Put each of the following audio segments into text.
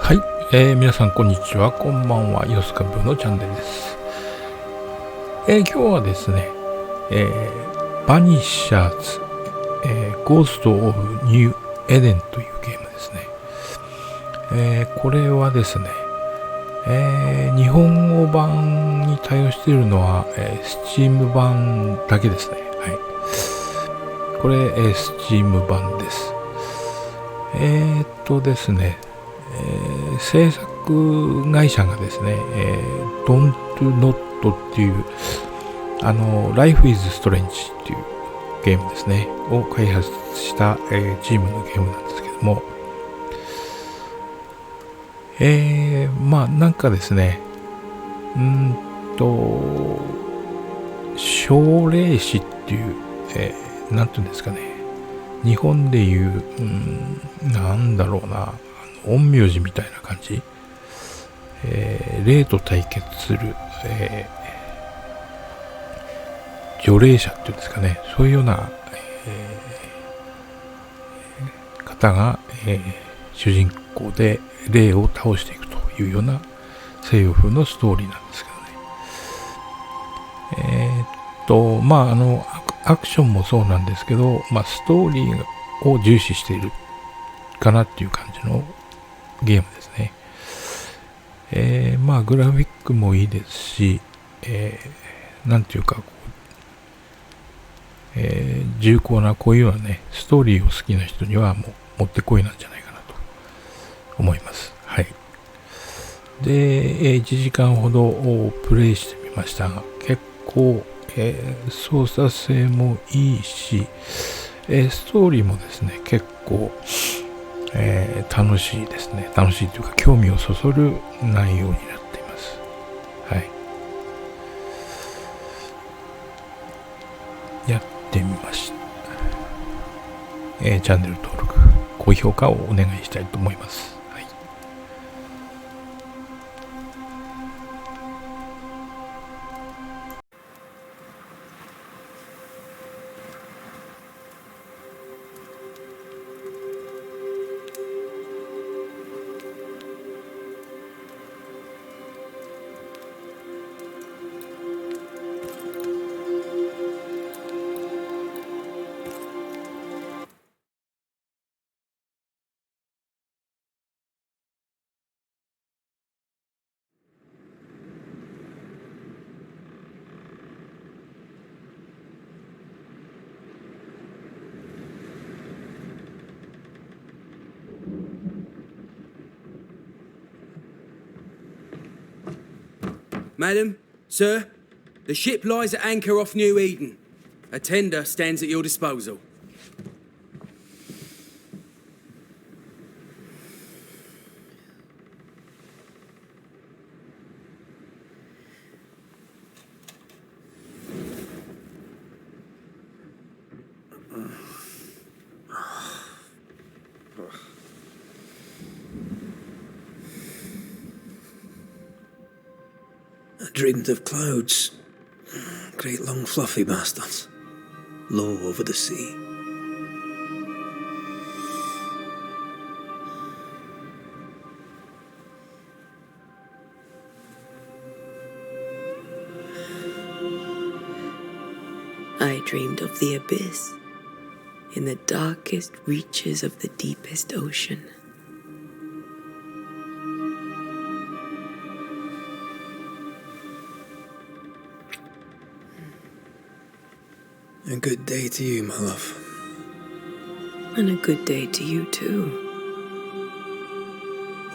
はい、皆さんこんにちは、こんばんは。ヨスカブーのチャンネルです。今日はですね、バニッシャーズ、ゴーストオブニューエデンというゲームですね。これはですね、日本語版に対応しているのは、STEAM 版だけですね。はい。これ、STEAM 版です。ですね、制作会社がですね、DON'T、ＮOT っていう、ライフイズストレンジっていうゲームですね、を開発した、チームのゲームなんですけども、まあなんかですね、消霊師っていう、なんていうんですかね、日本でいう、なんだろうな、陰陽師みたいな感じ、霊と対決する、除霊者っていうんですかね、そういうような、方が、主人公で霊を倒していくというような西洋風のストーリーなんですけどね。まあアクションもそうなんですけど、まあストーリーを重視しているかなっていう感じのゲームですね。まあグラフィックもいいですし、なんていうか重厚なこういうようなねストーリーを好きな人にはもうもってこいなんじゃないかなと思います。はい。で、1時間ほどプレイしてみましたが、結構、操作性もいいし、ストーリーもですね結構、楽しいですね。楽しいというか興味をそそる内容になっています。はい。やってみました。チャンネル登録、高評価をお願いしたいと思います。はい。Madam, sir, the ship lies at anchor off New Eden. A tender stands at your disposal. I dreamed of clouds, great long fluffy bastards, low over the sea. I dreamed of the abyss, in the darkest reaches of the deepest ocean. A good day to you, my love. And a good day to you too.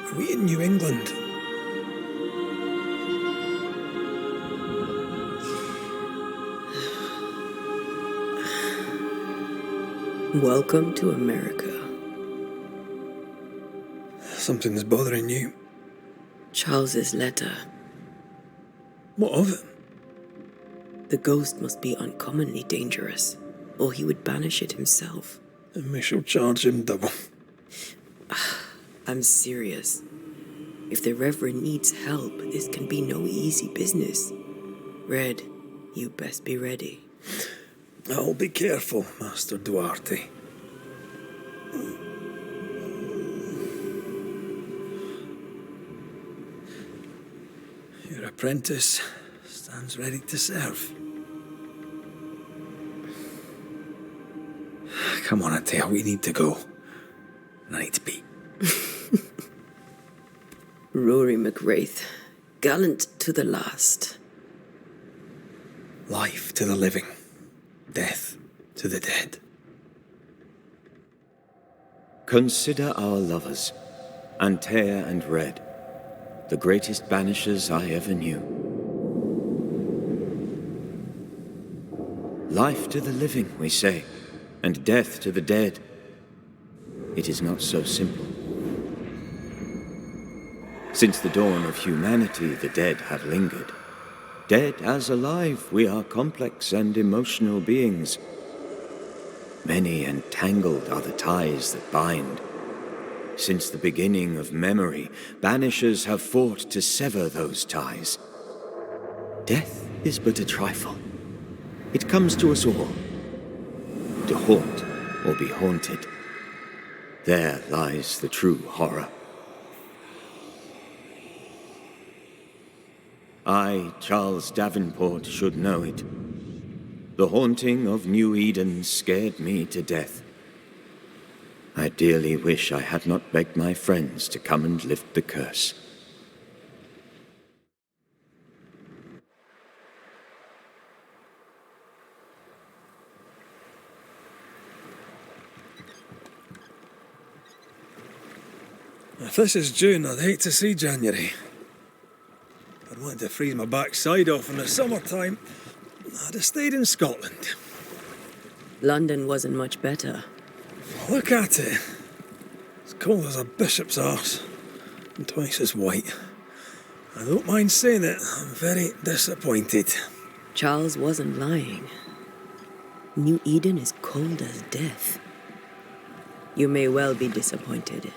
Are we in New England? Welcome to America. Something's bothering you. Charles's letter. What of it? The ghost must be uncommonly dangerous, or he would banish it himself. And we shall charge him double. I'm serious. If the Reverend needs help, this can be no easy business. Red, you best be ready. I'll be careful, Master Duarte. apprentice stands ready to serve. Come on, Atea, we need to go. I need to be. Rory McWraith, gallant to the last. Life to the living, death to the dead. Consider our lovers, Antea and Red, the greatest banishers I ever knew. Life to the living, we say, and death to the dead. It is not so simple. Since the dawn of humanity, the dead have lingered. Dead as alive, we are complex and emotional beings. Many and tangled are the ties that bind. Since the beginning of memory, banishers have fought to sever those ties. Death is but a trifle. It comes to us all. To haunt or be haunted. There lies the true horror. I, Charles Davenport, should know it. The haunting of New Eden scared me to death. I dearly wish I had not begged my friends to come and lift the curse. If this is June, I'd hate to see January. I'd wanted to freeze my backside off in the summertime. I'd have stayed in Scotland. London wasn't much better. Look at it. It's cold as a bishop's arse, and twice as white. I don't mind saying it, I'm very disappointed. Charles wasn't lying. New Eden is cold as death. You may well be disappointed.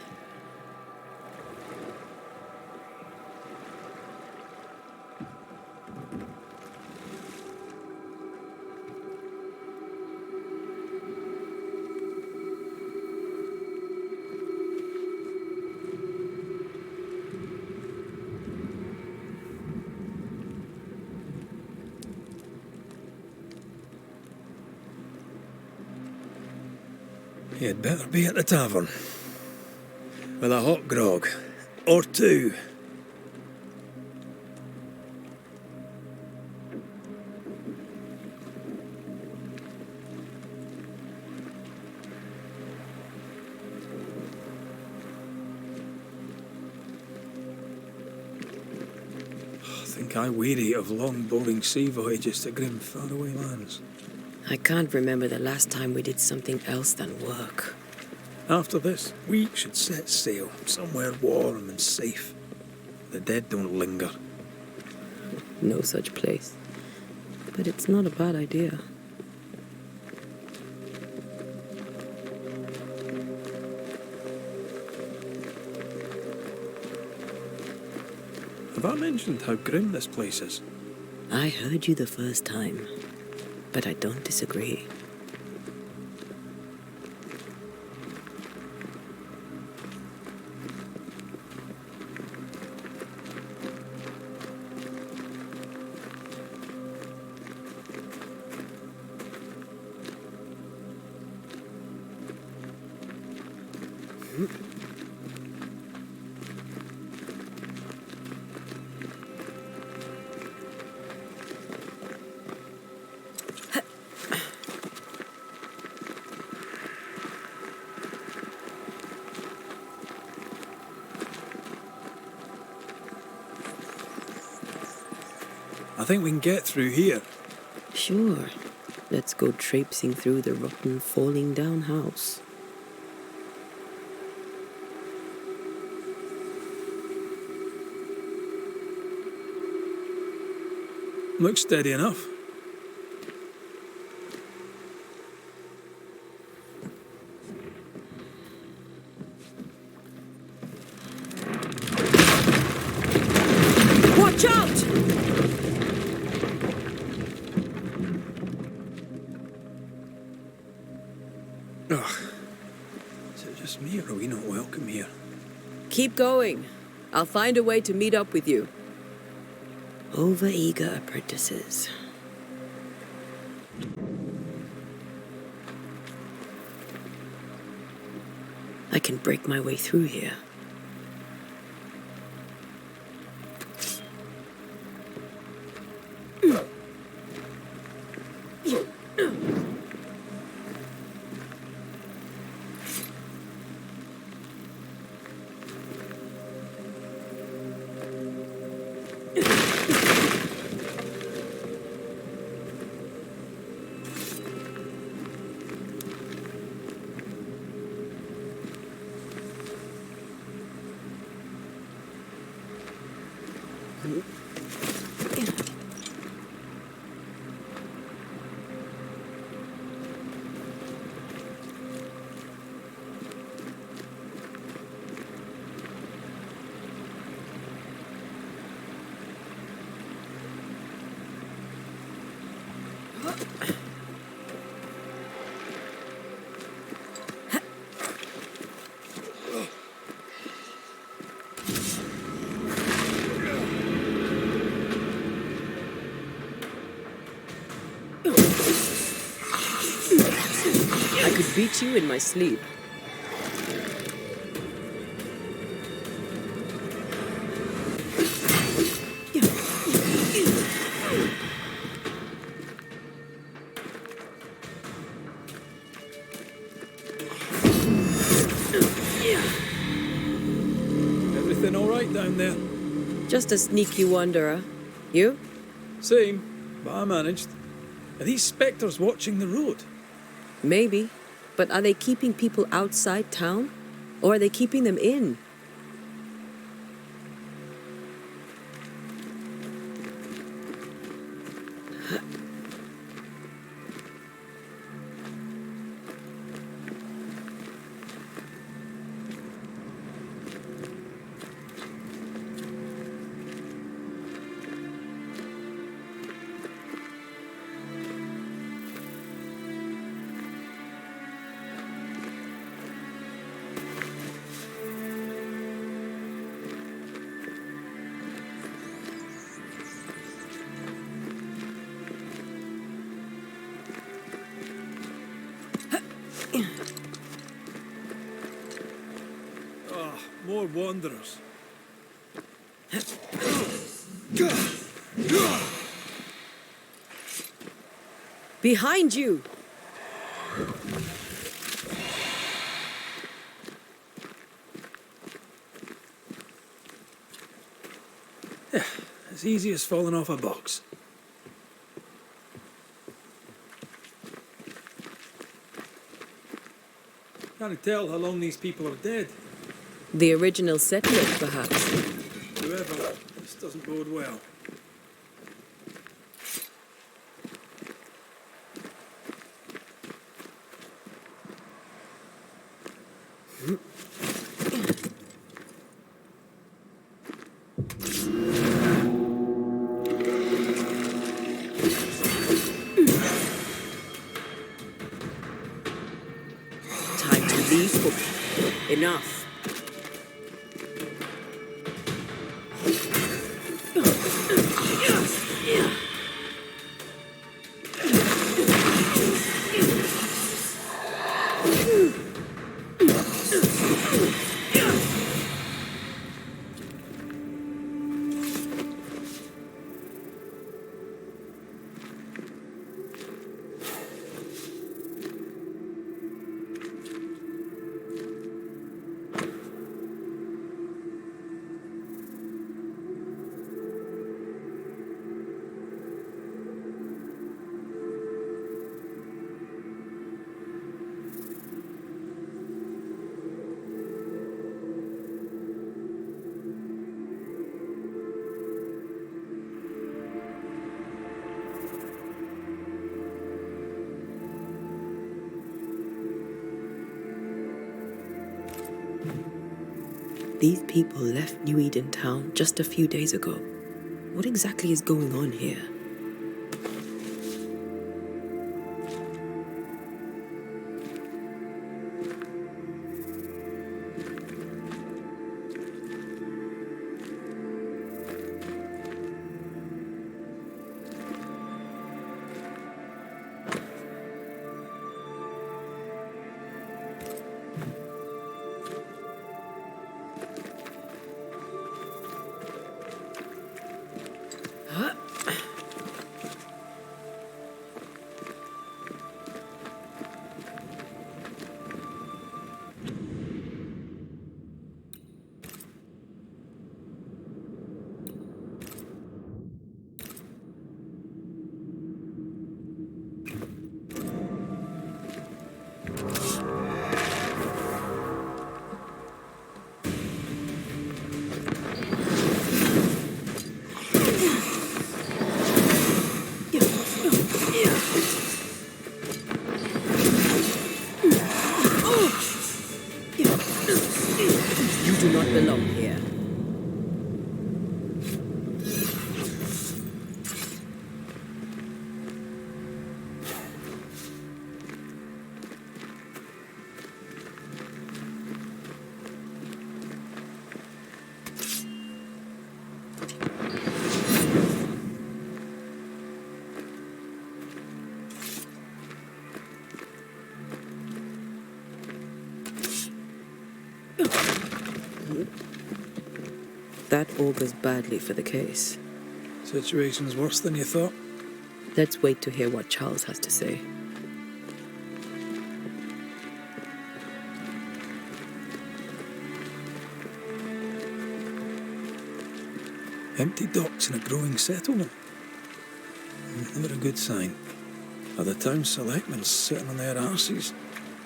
You'd better be at the tavern. With a hot grog. Or two. I think I weary of long, boring sea voyages to grim, faraway lands. I can't remember the last time we did something else than work. After this, we should set sail somewhere warm and safe. The dead don't linger. No such place. But it's not a bad idea. Have I mentioned how grim this place is? I heard you the first time, but I don't disagree. I think we can get through here. Sure. Let's go traipsing through the rotten, falling down house. Looks steady enough. Watch out! Ugh. Is it just me, or are we not welcome here? Keep going. I'll find a way to meet up with you. Overeager apprentices. I can break my way through here. I could beat you in my sleep. Everything all right down there? Just a sneaky wanderer. You? Same, but I managed. Are these spectres watching the road? Maybe. But are they keeping people outside town? Or are they keeping them in? More wanderers. Behind you! As easy as falling off a box. Can't tell how long these people are dead. The original settlers, perhaps. Whoever, this doesn't bode well. Time to leave. Enough. These people left New Eden town just a few days ago. What exactly is going on here? do not belong here. That augurs badly for the case. Situation's worse than you thought. Let's wait to hear what Charles has to say. Empty docks in a growing settlement. Never a good sign. Are the town selectmen sitting on their arses?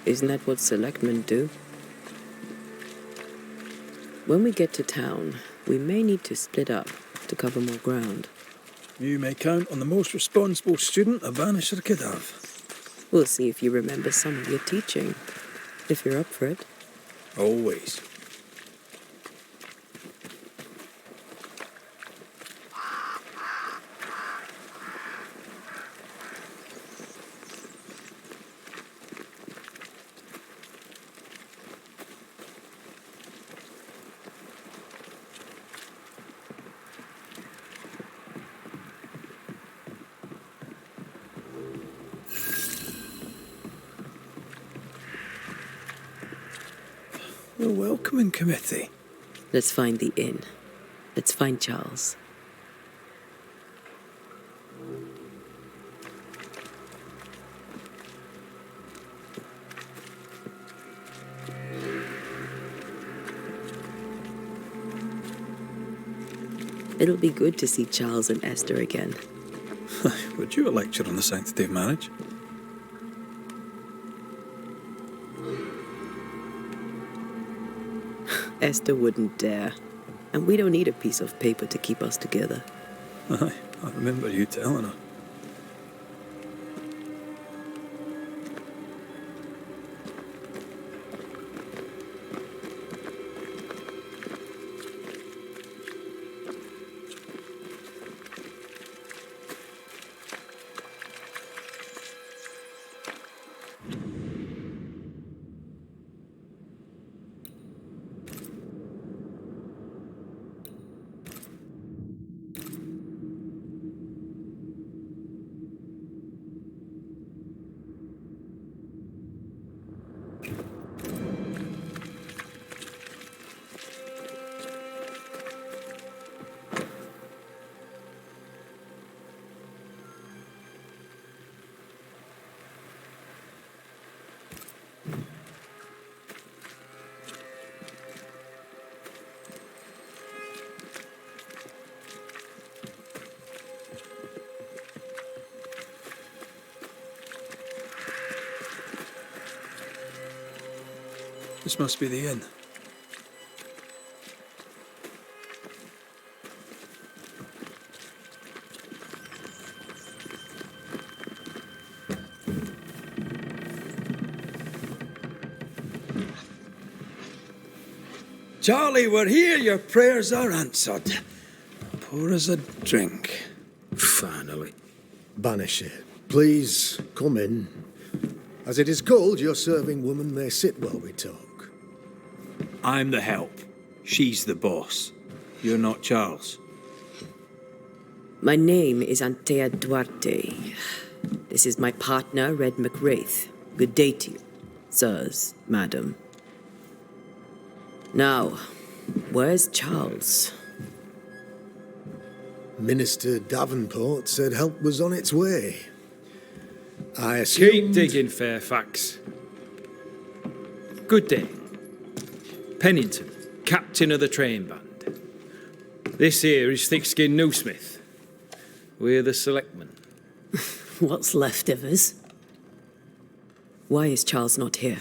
Isn't that what selectmen do? When we get to town, we may need to split up to cover more ground. You may count on the most responsible student a Banisher could have. We'll see if you remember some of your teaching, if you're up for it. Always. The welcoming committee. Let's find the inn. Let's find Charles. It'll be good to see Charles and Esther again. Would you a lecture on the sanctity of marriage? Esther wouldn't dare. And we don't need a piece of paper to keep us together. Aye, I remember you telling her. This must be the inn. Charlie, we're here. Your prayers are answered. Pour us a drink. Finally. Banisher, please come in. As it is cold, your serving woman may sit while we talk. I'm the help. She's the boss. You're not Charles. My name is Antea Duarte. This is my partner, Red McWraith. Good day to you, sirs, madam. Now, where's Charles? Minister Davenport said help was on its way. I Keep assumed... digging, Fairfax. Good day. Pennington, captain of the train band. This here is Thick-Skinned Noosmith. We're the selectmen. What's left of us? Why is Charles not here?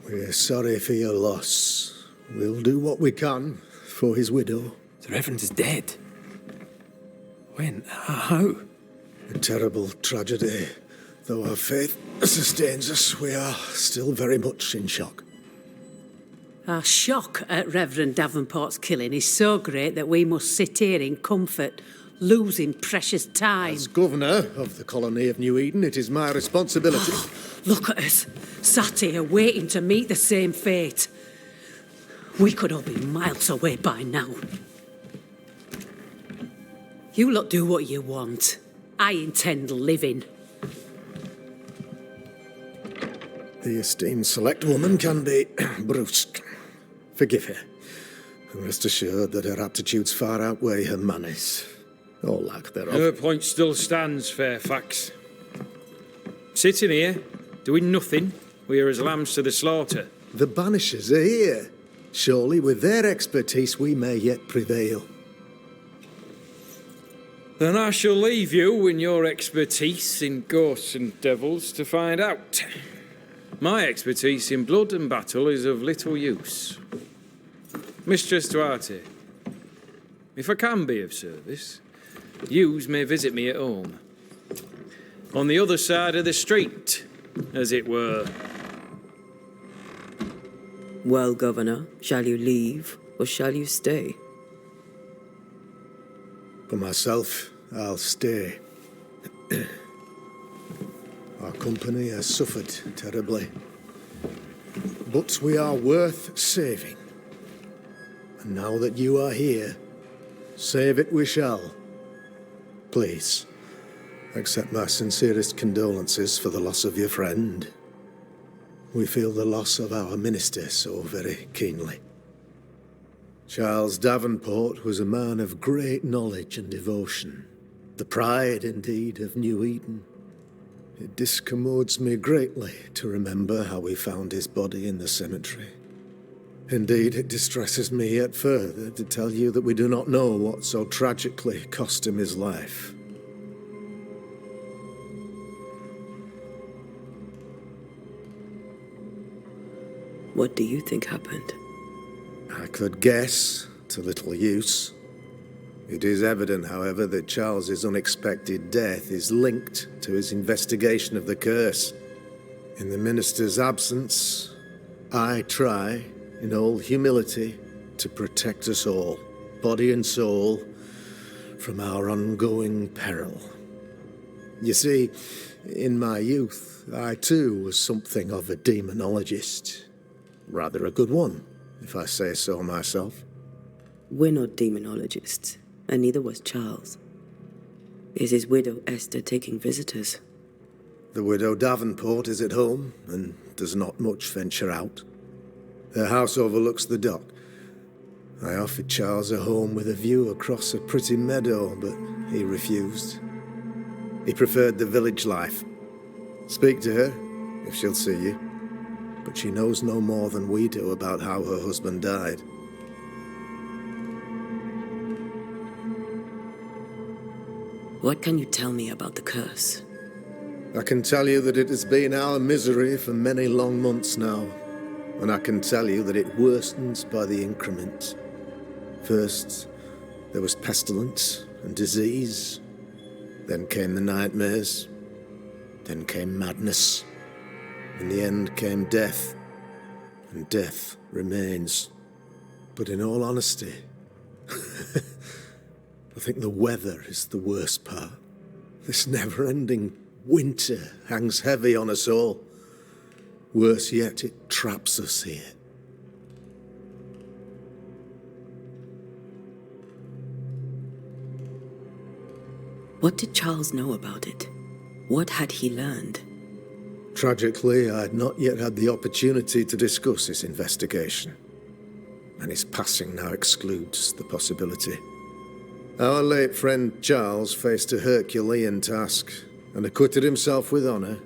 We're sorry for your loss. We'll do what we can for his widow. The Reverend is dead. When? How? A terrible tragedy. Though our faith sustains us, we are still very much in shock. Our shock at Reverend Davenport's killing is so great that we must sit here in comfort, losing precious time. As governor of the colony of New Eden, it is my responsibility. Look at us, sat here waiting to meet the same fate. We could all be miles away by now. You lot do what you want. I intend living. The esteemed select woman can be brusque. Forgive her. And rest assured that her aptitudes far outweigh her manners. Or lack thereof. Her point still stands, Fairfax. Sitting here, doing nothing, we are as lambs to the slaughter. The Banishers are here. Surely with their expertise we may yet prevail. Then I shall leave you and your expertise in ghosts and devils to find out. My expertise in blood and battle is of little use. Mistress Duarte, if I can be of service, yous may visit me at home. On the other side of the street, as it were. Well, Governor, shall you leave or shall you stay? For myself, I'll stay. Our company has suffered terribly. But we are worth saving. And now that you are here, save it we shall. Please, accept my sincerest condolences for the loss of your friend. We feel the loss of our minister so very keenly. Charles Davenport was a man of great knowledge and devotion, the pride, indeed, of New Eden. It discommodes me greatly to remember how we found his body in the cemetery. Indeed, it distresses me yet further to tell you that we do not know what so tragically cost him his life. What do you think happened? I could guess, to little use. It is evident, however, that Charles's unexpected death is linked to his investigation of the curse. In the minister's absence, I try, in all humility, to protect us all, body and soul, from our ongoing peril. You see, in my youth, I too was something of a demonologist. Rather a good one, if I say so myself. We're not demonologists, and neither was Charles. Is his widow Esther taking visitors? The widow Davenport is at home, and does not much venture out. Her house overlooks the dock. I offered Charles a home with a view across a pretty meadow, but he refused. He preferred the village life. Speak to her, if she'll see you. But she knows no more than we do about how her husband died. What can you tell me about the curse? I can tell you that it has been our misery for many long months now, and I can tell you that it worsens by the increment. First, there was pestilence and disease. Then came the nightmares. Then came madness. In the end came death, and death remains. But in all honesty, I think the weather is the worst part. This never-ending winter hangs heavy on us all. Worse yet, it traps us here. What did Charles know about it? What had he learned? Tragically, I had not yet had the opportunity to discuss his investigation, and his passing now excludes the possibility. Our late friend Charles faced a Herculean task and acquitted himself with honour.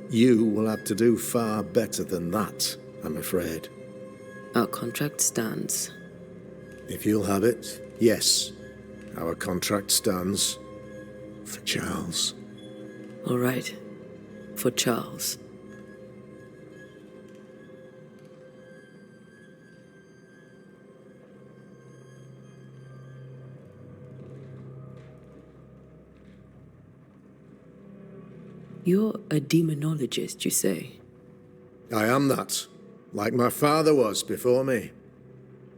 You will have to do far better than that, I'm afraid. Our contract stands. If you'll have it, yes, our contract stands for Charles. All right. For Charles. You're a demonologist, you say? I am that, like my father was before me.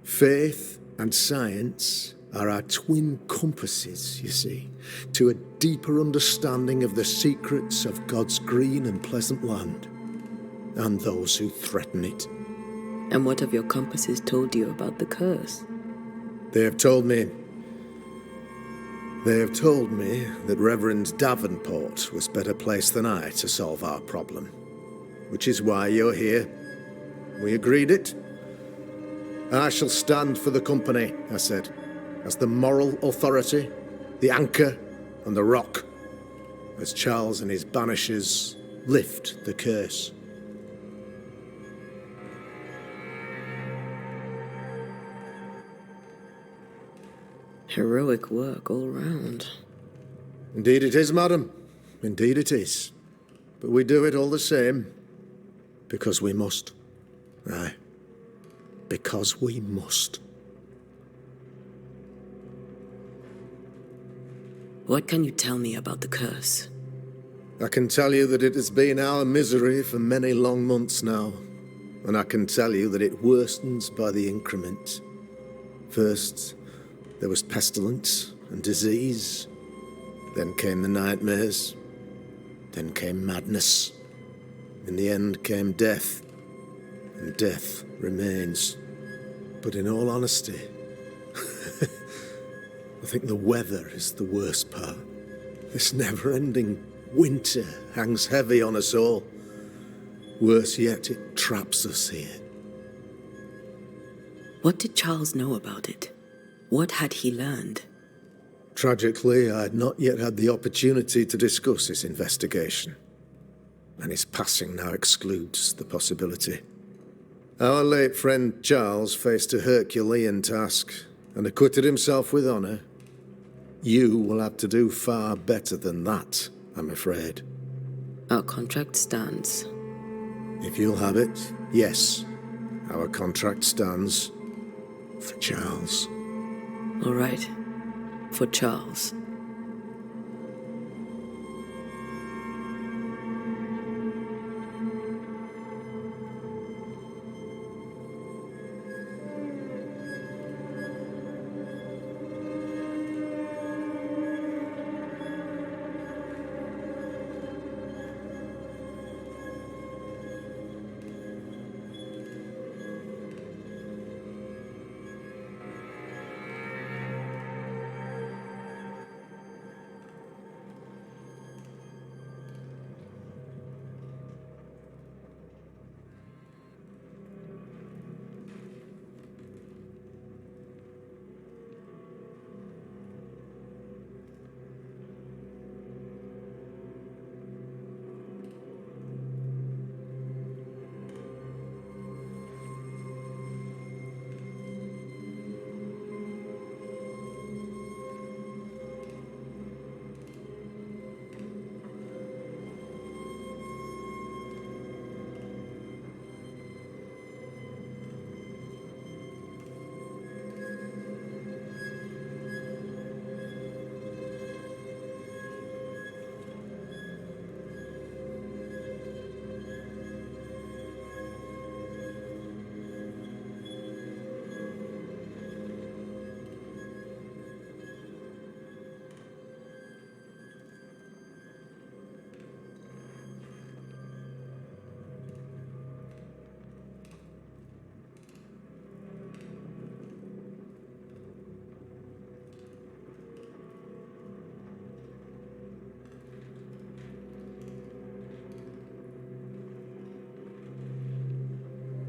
Faith and science are our twin compasses, you see, to a deeper understanding of the secrets of God's green and pleasant land, and those who threaten it. And what have your compasses told you about the curse? They have told me that Reverend Davenport was better placed than I to solve our problem. Which is why you're here. We agreed it. I shall stand for the company, I said, as the moral authority, the anchor, and the rock, as Charles and his banishers lift the curse. Heroic work all round. Indeed it is, madam. Indeed it is. But we do it all the same. Because we must. Aye. Because we must. What can you tell me about the curse? I can tell you that it has been our misery for many long months now. And I can tell you that it worstens by the increment. First, there was pestilence and disease. Then came the nightmares. Then came madness. In the end came death. And death remains. But in all honesty, I think the weather is the worst part. This never-ending winter hangs heavy on us all. Worse yet, it traps us here. What did Charles know about it? What had he learned? Tragically, I had not yet had the opportunity to discuss his investigation, and his passing now excludes the possibility. Our late friend Charles faced a Herculean task and acquitted himself with honour. You will have to do far better than that, I'm afraid. Our contract stands. If you'll have it, yes, our contract stands for Charles. All right. For Charles.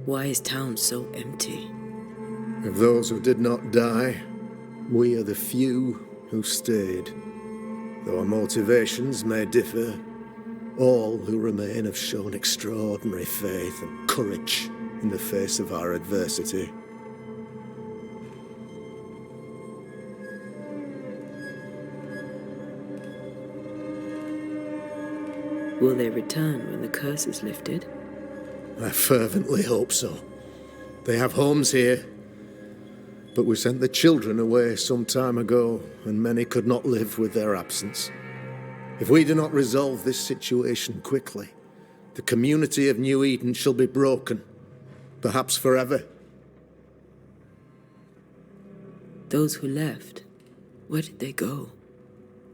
Why is town so empty? Of those who did not die, we are the few who stayed. Though our motivations may differ, all who remain have shown extraordinary faith and courage in the face of our adversity. Will they return when the curse is lifted? I fervently hope so. They have homes here, but we sent the children away some time ago, and many could not live with their absence. If we do not resolve this situation quickly, the community of New Eden shall be broken, perhaps forever. Those who left, where did they go?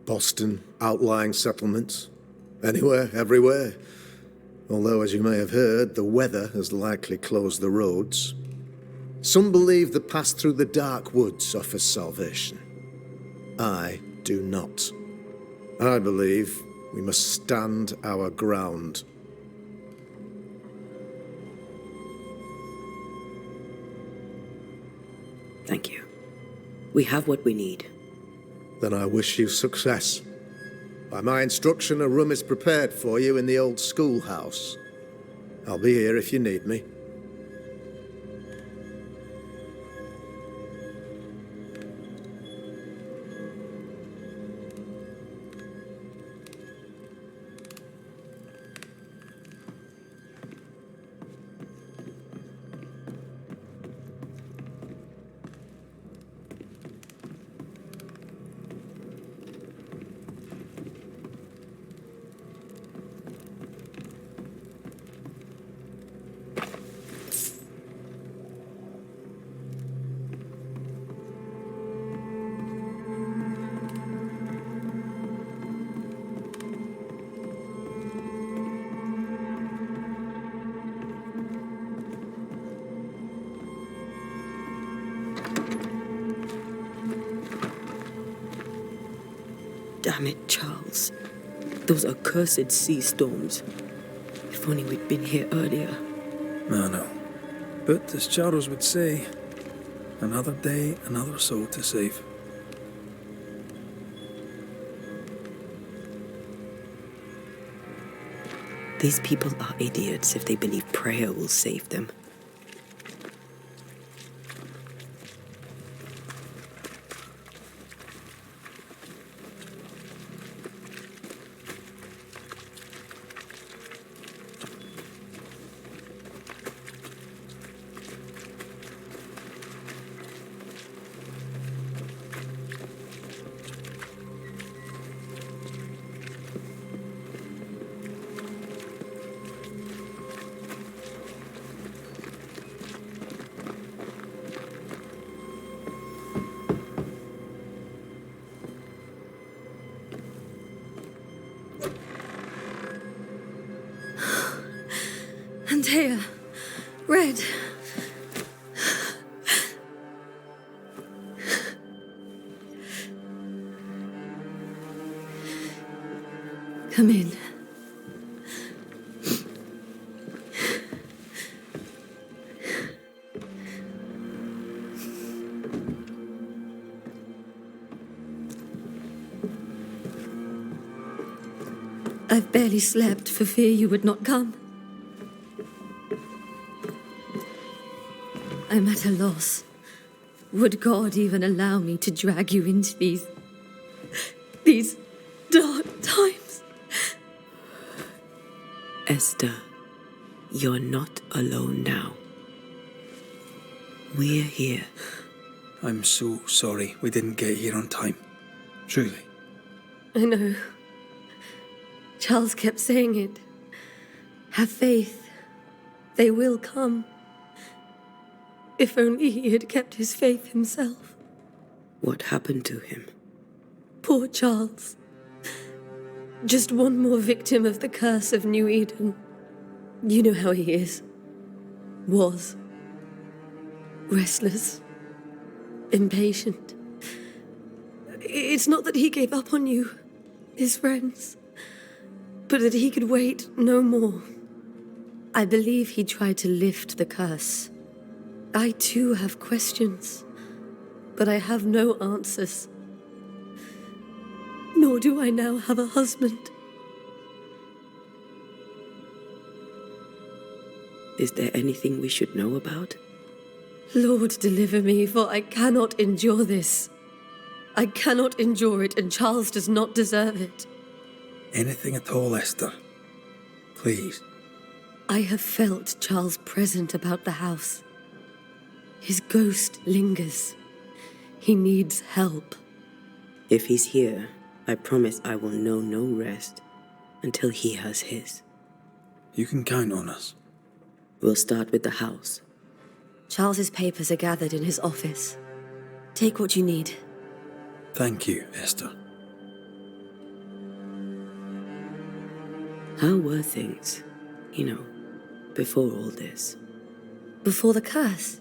Boston, outlying settlements. Anywhere, everywhere. Although, as you may have heard, the weather has likely closed the roads. Some believe the path through the dark woods offers salvation. I do not. I believe we must stand our ground. Thank you. We have what we need. Then I wish you success. By my instruction, a room is prepared for you in the old schoolhouse. I'll be here if you need me. Damn it, Charles. Those accursed sea storms. If only we'd been here earlier. No. But as Charles would say, another day, another soul to save. These people are idiots if they believe prayer will save them. Antea, Red. Come in. I've barely slept for fear you would not come. I'm at a loss. Would God even allow me to drag you into these dark times? Esther, you're not alone now. We're here. I'm so sorry we didn't get here on time. Truly. I know. Charles kept saying it. Have faith. They will come. If only he had kept his faith himself. What happened to him? Poor Charles. Just one more victim of the curse of New Eden. You know how he is. Was. Restless. Impatient. It's not that he gave up on you, his friends, but that he could wait no more. I believe he tried to lift the curse. I too have questions, but I have no answers. Nor do I now have a husband. Is there anything we should know about? Lord, deliver me, for I cannot endure this. I cannot endure it, and Charles does not deserve it. Anything at all, Esther. Please. I have felt Charles present about the house. His ghost lingers. He needs help. If he's here, I promise I will know no rest until he has his. You can count on us. We'll start with the house. Charles's papers are gathered in his office. Take what you need. Thank you, Esther. How were things, before all this? Before the curse.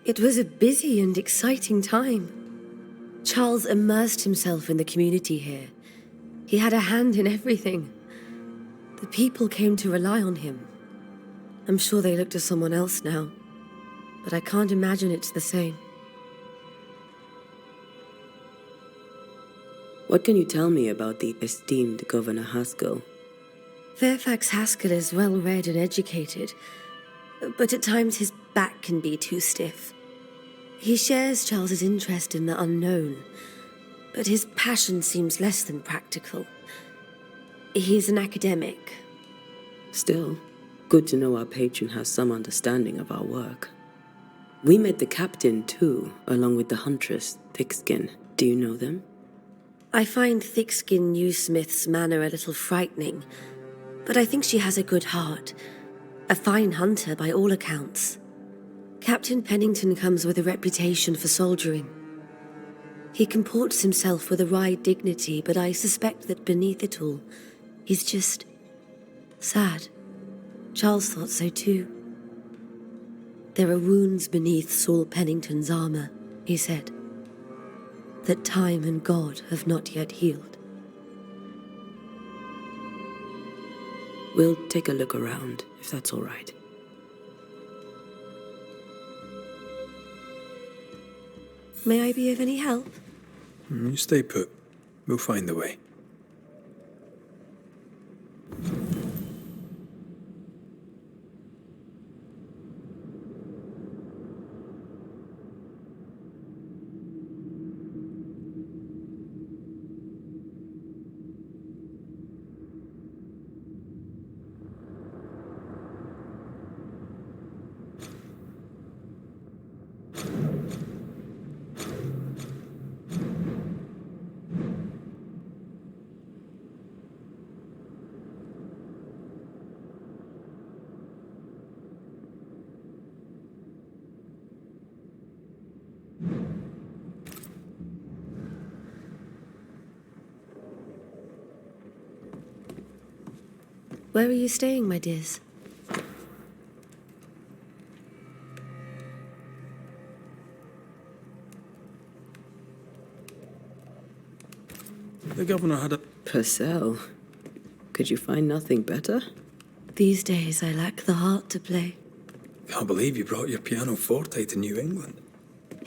It was a busy and exciting time. Charles immersed himself in the community here. He had a hand in everything. The people came to rely on him. I'm sure they look to someone else now, but I can't imagine it's the same. What can you tell me about the esteemed Governor Haskell? Fairfax Haskell is well read and educated, but at times his back can be too stiff. He shares Charles's interest in the unknown, but his passion seems less than practical. He's an academic. Still, good to know our patron has some understanding of our work. We met the captain, too, along with the huntress, Thickskin. Do you know them? I find Thickskin Newsmith's manner a little frightening, but I think she has a good heart. A fine hunter by all accounts. Captain Pennington comes with a reputation for soldiering. He comports himself with a wry dignity, but I suspect that beneath it all, he's just sad. Charles thought so too. There are wounds beneath Saul Pennington's armor, he said, that time and God have not yet healed. We'll take a look around, if that's all right. May I be of any help? You stay put. We'll find a way. Where are you staying, my dears? The governor had a... Purcell. Could you find nothing better? These days I lack the heart to play. Can't believe you brought your pianoforte to New England.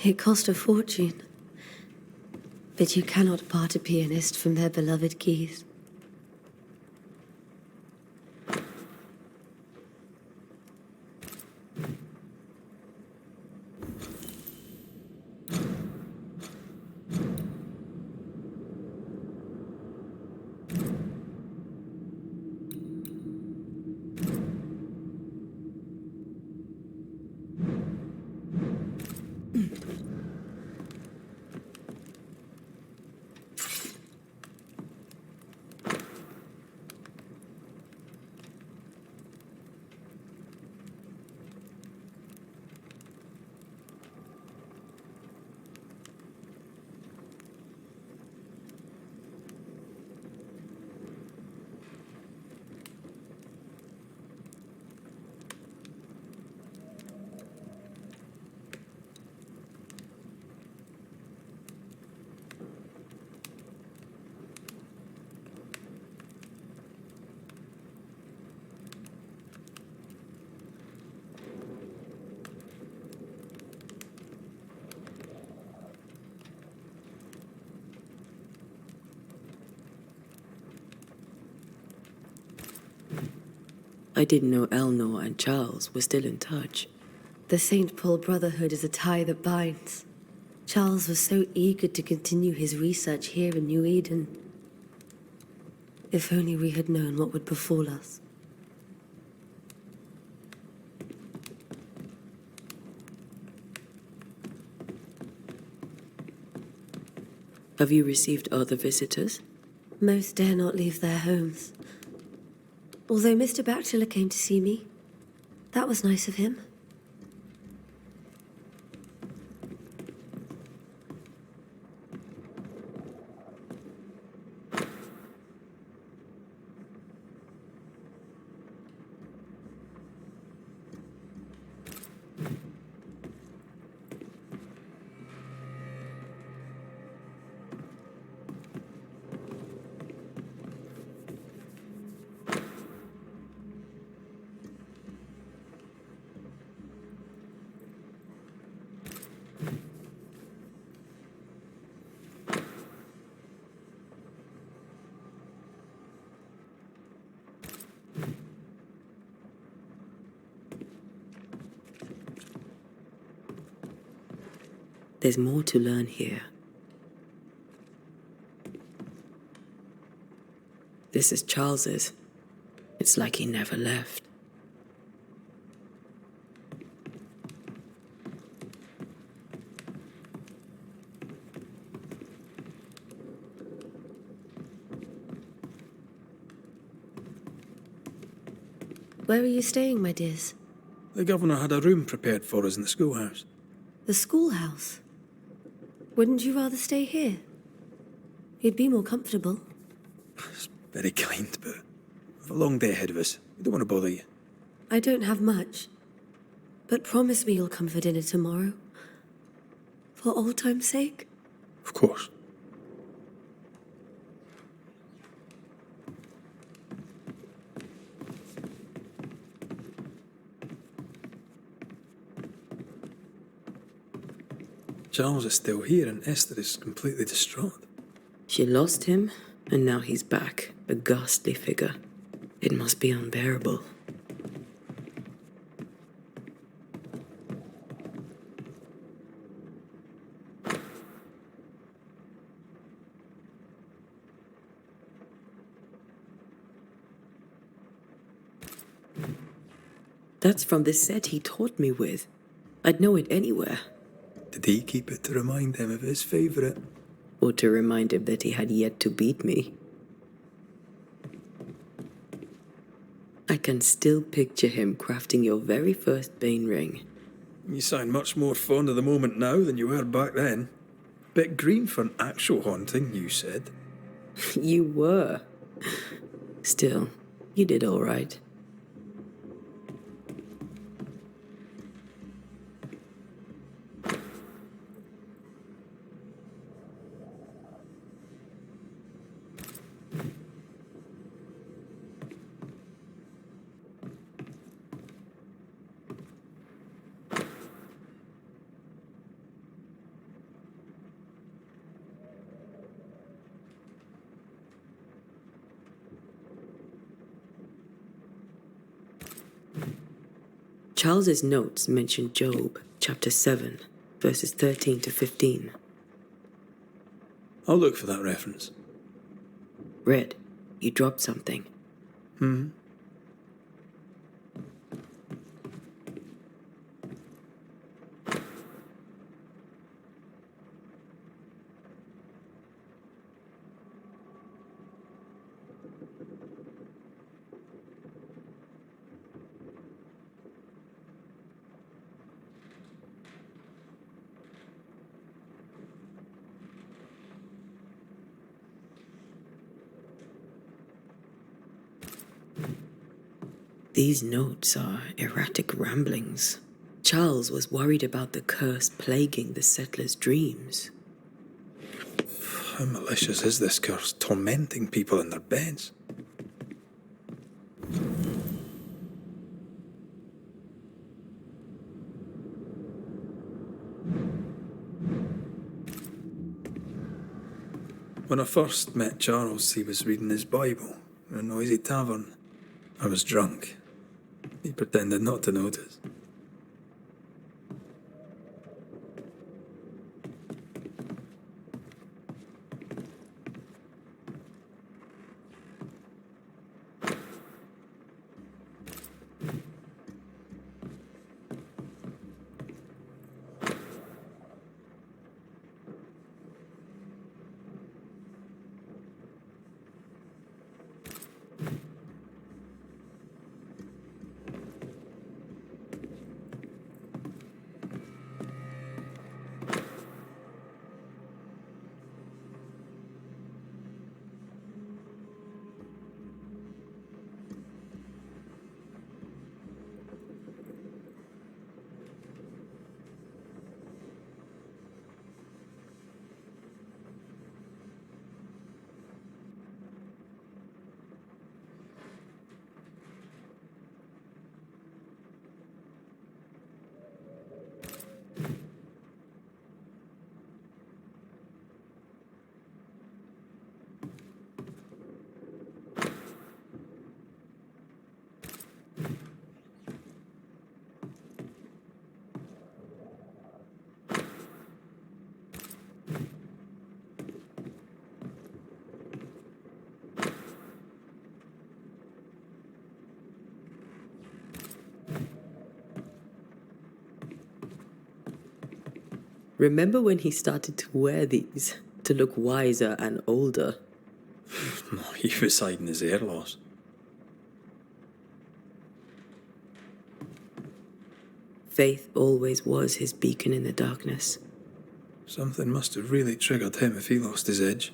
It cost a fortune. But you cannot part a pianist from their beloved keys. I didn't know Eleanor and Charles were still in touch. The St. Paul Brotherhood is a tie that binds. Charles was so eager to continue his research here in New Eden. If only we had known what would befall us. Have you received other visitors? Most dare not leave their homes. Although Mr. Bachelor came to see me, that was nice of him. There's more to learn here. This is Charles's. It's like he never left. Where are you staying, my dears? The governor had a room prepared for us in the schoolhouse. The schoolhouse? Wouldn't you rather stay here? You'd be more comfortable. It's very kind, but we've a long day ahead of us. We don't want to bother you. I don't have much. But promise me you'll come for dinner tomorrow. For old time's sake. Of course. Charles is still here and Esther is completely distraught. She lost him, and now he's back, a ghastly figure. It must be unbearable. That's from the set he taught me with. I'd know it anywhere. Did he keep it to remind him of his favourite? Or to remind him that he had yet to beat me. I can still picture him crafting your very first Bane ring. You sound much more fond of the moment now than you were back then. Bit green for an actual haunting, you said. You were. Still, you did all right. Charles's notes mention Job, chapter 7, verses 13 to 15. I'll look for that reference. Red, you dropped something. These notes are erratic ramblings. Charles was worried about the curse plaguing the settlers' dreams. How malicious is this curse, tormenting people in their beds? When I first met Charles, he was reading his Bible in a noisy tavern. I was drunk. He pretended not to notice. Remember when he started to wear these to look wiser and older? He was hiding his hair loss. Faith always was his beacon in the darkness. Something must have really triggered him if he lost his edge.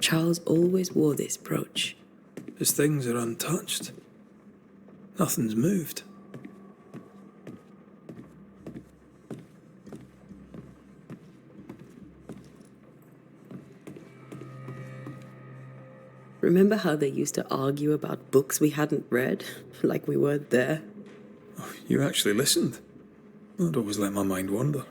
Charles always wore this brooch. His things are untouched. Nothing's moved. Remember how they used to argue about books we hadn't read, like we weren't there? Oh, you actually listened. I'd always let my mind wander.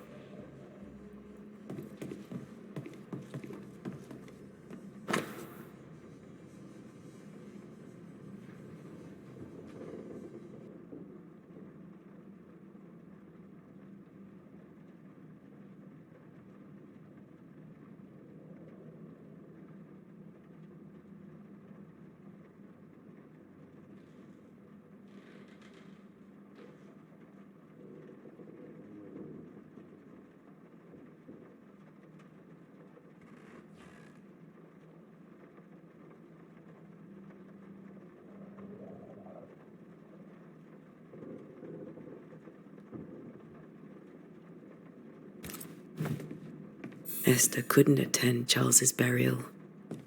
Esther couldn't attend Charles's burial.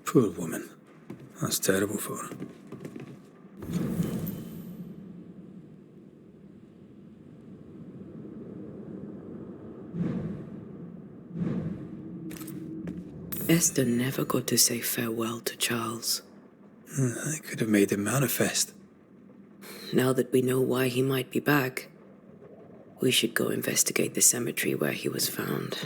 Poor woman. That's terrible for her. Esther never got to say farewell to Charles. I could have made him manifest. Now that we know why he might be back, we should go investigate the cemetery where he was found.